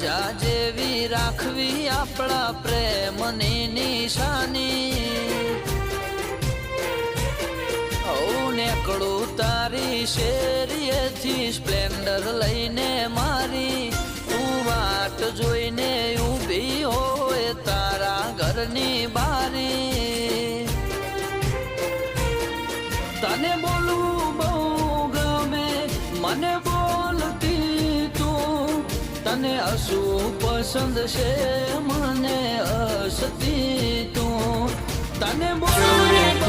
રાજા જેવી રાખવી આપણા પ્રેમની નિશાની નેકળું તારી શેરીએથી સ્પ્લેન્ડર લઈને મારી તું વાટ જોઈને ઊભી હોય તારા ઘરની બારી તને બોલવું બહુ ગમે મને બોલતી તું તને હસવું પસંદ છે મને હસતી તું તને બોલવું